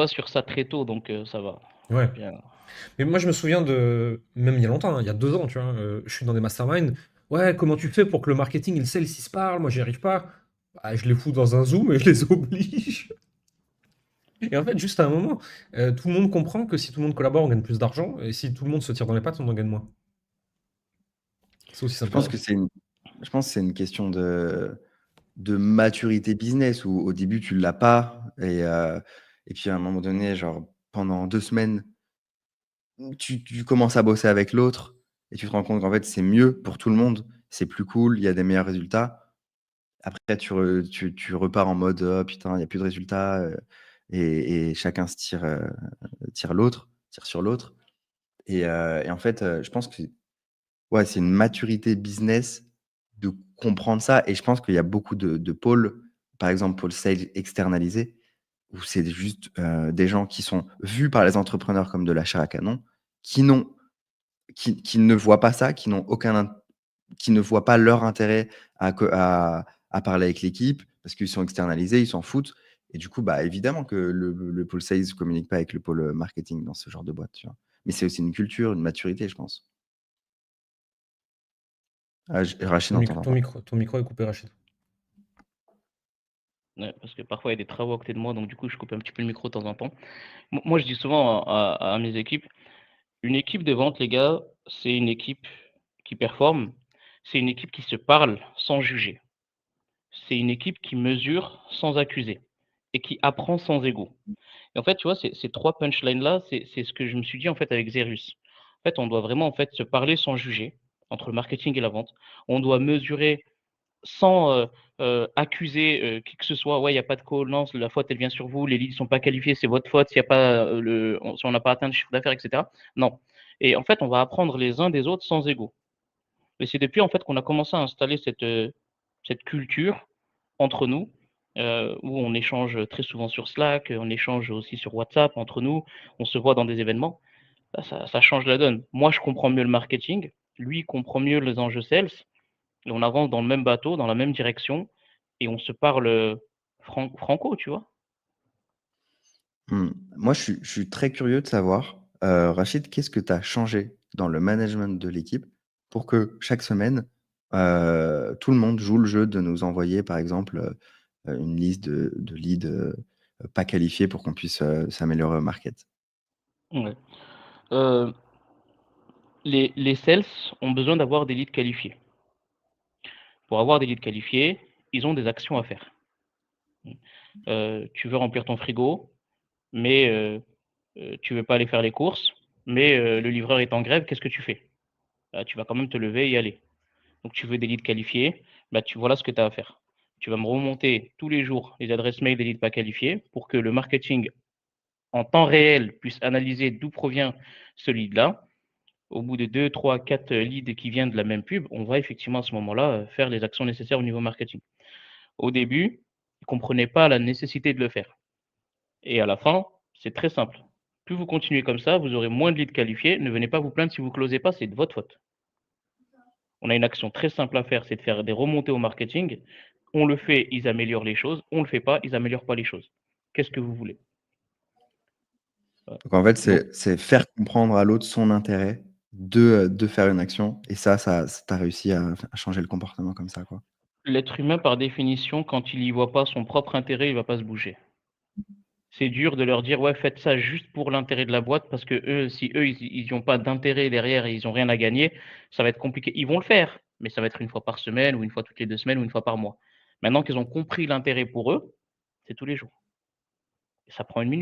pas sur ça très tôt, donc ça va. Ouais. Bien. Mais moi, je me souviens de, même il y a longtemps, hein, il y a 2 ans, tu vois, je suis dans des masterminds. Ouais, comment tu fais pour que le marketing et le sales, ils se parlent? Moi, j'y arrive pas. Bah, je les fous dans un Zoom et je les oblige. Et en fait, juste à un moment, tout le monde comprend que si tout le monde collabore, on gagne plus d'argent. Et si tout le monde se tire dans les pattes, on en gagne moins. C'est aussi Je simple que pense ça. que c'est une question de maturité business où au début tu l'as pas et puis à un moment donné, genre pendant 2 semaines, tu commences à bosser avec l'autre et tu te rends compte qu'en fait c'est mieux pour tout le monde, c'est plus cool, il y a des meilleurs résultats. Après tu repars en mode oh putain, il n'y a plus de résultats et chacun tire sur l'autre. Et en fait, je pense que ouais, c'est une maturité business de comprendre ça et je pense qu'il y a beaucoup de pôles, par exemple, pôle sales externalisé, où c'est juste, des gens qui sont vus par les entrepreneurs comme de la chair à canon, qui n'ont qui ne voient pas ça, qui ne voient pas leur intérêt à parler avec l'équipe parce qu'ils sont externalisés, ils s'en foutent et du coup, bah, évidemment que le pôle sales ne communique pas avec le pôle, marketing dans ce genre de boîte, tu vois? Mais c'est aussi une culture, une maturité, je pense. Ah, Rachid, on t'entend pas. Ton micro est coupé, Rachid. Ouais, parce que parfois il y a des travaux à côté de moi, donc du coup je coupe un petit peu le micro de temps en temps. Moi je dis souvent à mes équipes, une équipe de vente, les gars, c'est une équipe qui performe, c'est une équipe qui se parle sans juger. C'est une équipe qui mesure sans accuser et qui apprend sans ego. Et en fait, tu vois, ces 3 punchlines-là, c'est ce que je me suis dit, en fait, avec Xerius. En fait, on doit vraiment, en fait, se parler sans juger, entre le marketing et la vente. On doit mesurer sans, accuser, qui que ce soit: «Ouais, il y a pas de call, non, la faute, elle vient sur vous, les leads sont pas qualifiés, c'est votre faute s'il y a pas, si on n'a pas atteint le chiffre d'affaires» et cetera. Non. Et en fait, on va apprendre les uns des autres sans ego. Et c'est depuis, en fait, qu'on a commencé à installer cette culture entre nous, où on échange très souvent sur Slack, on échange aussi sur WhatsApp entre nous, on se voit dans des événements. Bah, ça change la donne. Moi, je comprends mieux le marketing, lui, il comprend mieux les enjeux sales et on avance dans le même bateau, dans la même direction et on se parle, franco, tu vois? Mmh. Moi, je suis très curieux de savoir, Rachid, qu'est-ce que tu as changé dans le management de l'équipe pour que chaque semaine, tout le monde joue le jeu de nous envoyer, par exemple, une liste de leads, pas qualifiés pour qu'on puisse, s'améliorer au market? Ouais. Heu, les sales ont besoin d'avoir des leads qualifiés. Pour avoir des leads qualifiés, ils ont des actions à faire. Mmh. Tu veux remplir ton frigo, mais tu veux pas aller faire les courses, mais le livreur est en grève, qu'est-ce que tu fais? Bah, tu vas quand même te lever et y aller. Donc tu veux des leads qualifiés, bah, voilà ce que tu as à faire. Tu vas me remonter tous les jours les adresses mail des leads pas qualifiés pour que le marketing, en temps réel, puisse analyser d'où provient ce lead-là. Au bout de 2, 3, 4 leads qui viennent de la même pub, on va effectivement à ce moment-là, faire les actions nécessaires au niveau marketing. Au début, ils ne comprenaient pas la nécessité de le faire et à la fin, c'est très simple. Plus vous continuez comme ça, vous aurez moins de leads qualifiés. Ne venez pas vous plaindre si vous closez pas, c'est de votre faute. On a une action très simple à faire, c'est de faire des remontées au marketing. On le fait, ils améliorent les choses. On le fait pas, ils améliorent pas les choses. Qu'est-ce que vous voulez? Voilà. Donc en fait, Donc c'est faire comprendre à l'autre son intérêt de faire une action et ça tu as réussi à changer le comportement comme ça, quoi? l'être humain, par définition, quand il y voit pas son propre intérêt, il va pas se bouger. C'est dur de leur dire: «Ouais, faites ça juste pour l'intérêt de la boîte», parce que eux, si eux, ils ont pas d'intérêt derrière et ils ont rien à gagner, ça va être compliqué. Ils vont le faire, mais ça va être une fois par semaine ou une fois toutes les 2 semaines ou une fois par mois. Maintenant qu'ils ont compris l'intérêt pour eux, c'est tous les jours et ça prend 1 minute.